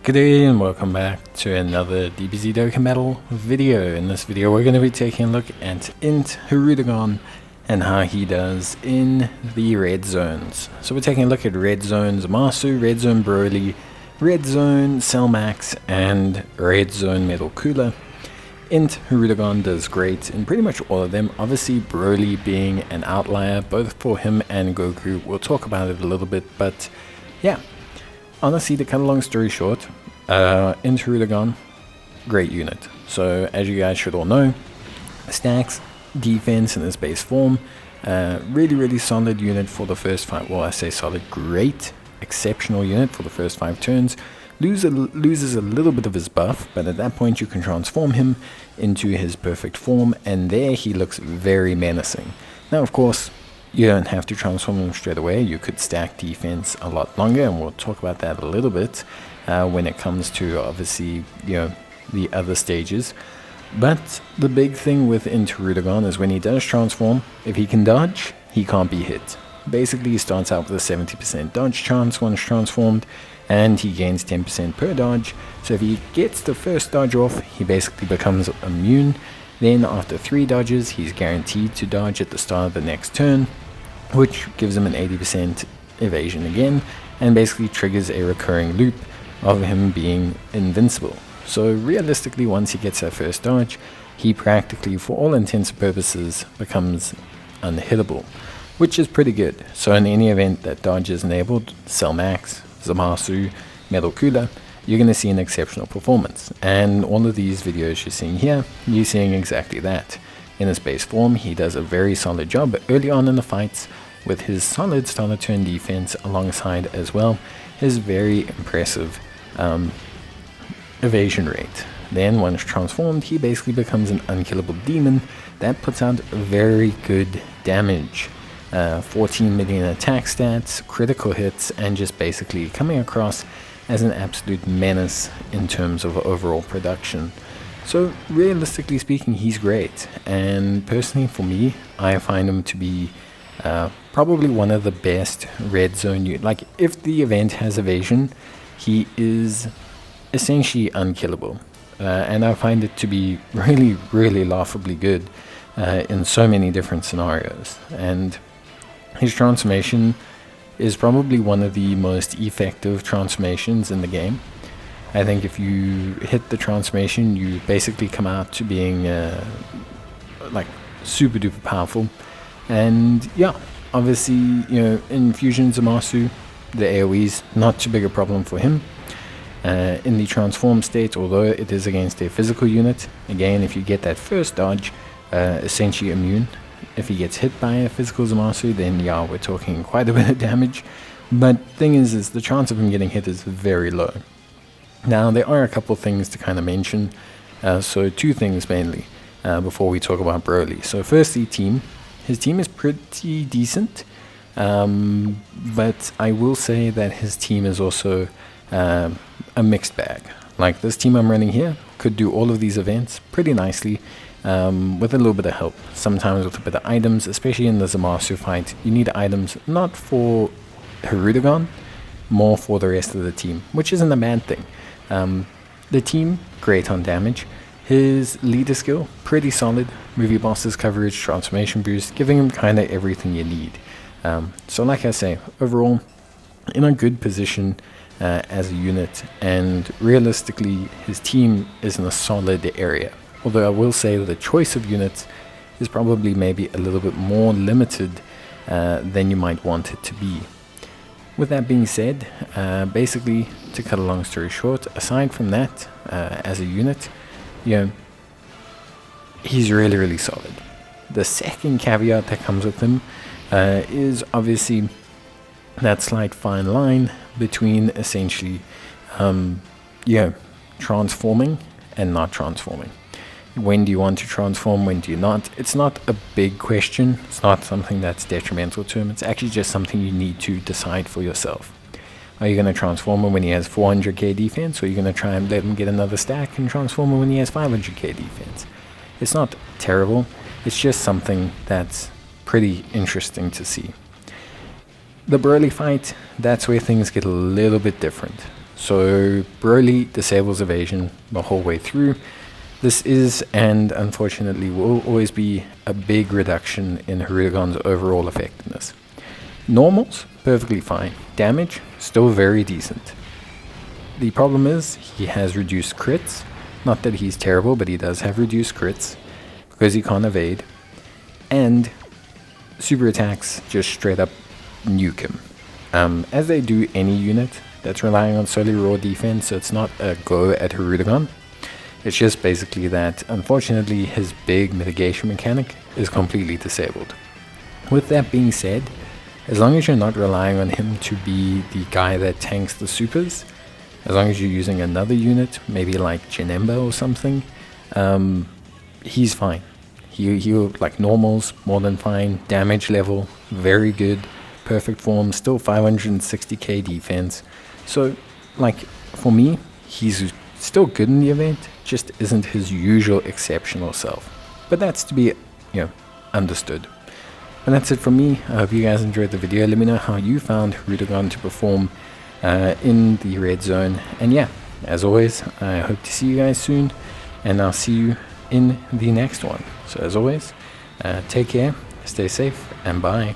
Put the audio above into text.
Good day and welcome back to another DBZ Dokkan Battle video. In this video we're going to be taking a look at INT Hirudegarn and how he does in the red zones. So we're taking a look at red zone Zamasu, red zone Broly, red zone Cellmax and red zone Metal Cooler. INT Hirudegarn does great in pretty much all of them, obviously Broly being an outlier both for him and Goku. We'll talk about it a little bit, but yeah. Honestly, to cut a long story short, INT Hirudegarn, great unit. So, as you guys should all know, stacks defense in his base form. Really solid unit for the first 5. Well, I say solid, great, exceptional unit for the first 5 turns. Loses a little bit of his buff, but at that point you can transform him into his perfect form, and there he looks very menacing. Now, of course, you don't have to transform him straight away. You could stack defense a lot longer, and we'll talk about that a little bit when it comes to obviously the other stages. But the big thing with INT Hirudegarn is when he does transform, if he can dodge, he can't be hit. Basically, he starts out with a 70% dodge chance once transformed, and he gains 10% per dodge. So if he gets the first dodge off, he basically becomes immune. Then after 3 dodges, he's guaranteed to dodge at the start of the next turn, which gives him an 80% evasion again, and basically triggers a recurring loop of him being invincible. So realistically, once he gets that first dodge, he practically, for all intents and purposes, becomes unhittable, which is pretty good. So in any event that dodge is enabled, Cellmax, Zamasu, Metal Cooler, you're going to see an exceptional performance. And all of these videos you're seeing here, you're seeing exactly that. In his base form, he does a very solid job early on in the fights with his solid start of turn defense, alongside as well his very impressive evasion rate. Then once transformed, he basically becomes an unkillable demon that puts out very good damage. 14 million attack stats, critical hits, and just basically coming across as an absolute menace in terms of overall production. So realistically speaking, he's great, and personally for me, I find him to be probably one of the best red zone units. Like, if the event has evasion, he is essentially unkillable, and I find it to be really laughably good in so many different scenarios. And his transformation is probably one of the most effective transformations in the game. I think if you hit the transformation, you basically come out to being like super duper powerful. And yeah, obviously, in Fusion Zamasu, the AoE's not too big a problem for him. In the transform state, although it is against a physical unit, again, if you get that first dodge, essentially immune. If he gets hit by a physical Zamasu, then yeah, we're talking quite a bit of damage. But thing is the chance of him getting hit is very low. Now, there are a couple things to kind of mention. So 2 things mainly before we talk about Broly. So firstly, team. His team is pretty decent, but I will say that his team is also a mixed bag. Like, this team I'm running here could do all of these events pretty nicely, with a little bit of help, sometimes with a bit of items, especially in the Zamasu fight. You need items not for Hirudegarn, more for the rest of the team, which isn't a bad thing. The team, great on damage. His leader skill, pretty solid. Movie bosses coverage, transformation boost, giving him kind of everything you need. So like I say, overall, in a good position as a unit, and realistically, his team is in a solid area. Although I will say that the choice of units is probably maybe a little bit more limited than you might want it to be. With that being said, basically, to cut a long story short, aside from that, as a unit, he's really solid. The second caveat that comes with him is obviously that slight fine line between essentially, transforming and not transforming. When do you want to transform, when do you not? It's not a big question. It's not something that's detrimental to him. It's actually just something you need to decide for yourself. Are you going to transform him when he has 400k defense, or are you going to try and let him get another stack and transform him when he has 500k defense? It's not terrible. It's just something that's pretty interesting to see. The Broly fight, that's where things get a little bit different. So Broly disables evasion the whole way through. This is, and unfortunately will always be, a big reduction in Hirudegarn's overall effectiveness. Normals, perfectly fine. Damage, still very decent. The problem is, he has reduced crits. Not that he's terrible, but he does have reduced crits, because he can't evade. And super attacks just straight up nuke him. As they do any unit that's relying on solely raw defense, so it's not a go at Hirudegarn. It's just basically that, unfortunately, his big mitigation mechanic is completely disabled. With that being said, as long as you're not relying on him to be the guy that tanks the supers, as long as you're using another unit, maybe like Janemba or something, he's fine. He'll, like normals, more than fine. Damage level, very good. Perfect form, still 560k defense. So, like, for me, he's still good in the event, just isn't his usual exceptional self. But that's to be, understood. And that's it from me. I hope you guys enjoyed the video. Let me know how you found Hirudegarn to perform in the red zone. And yeah, as always, I hope to see you guys soon, and I'll see you in the next one. So as always, take care, stay safe, and bye.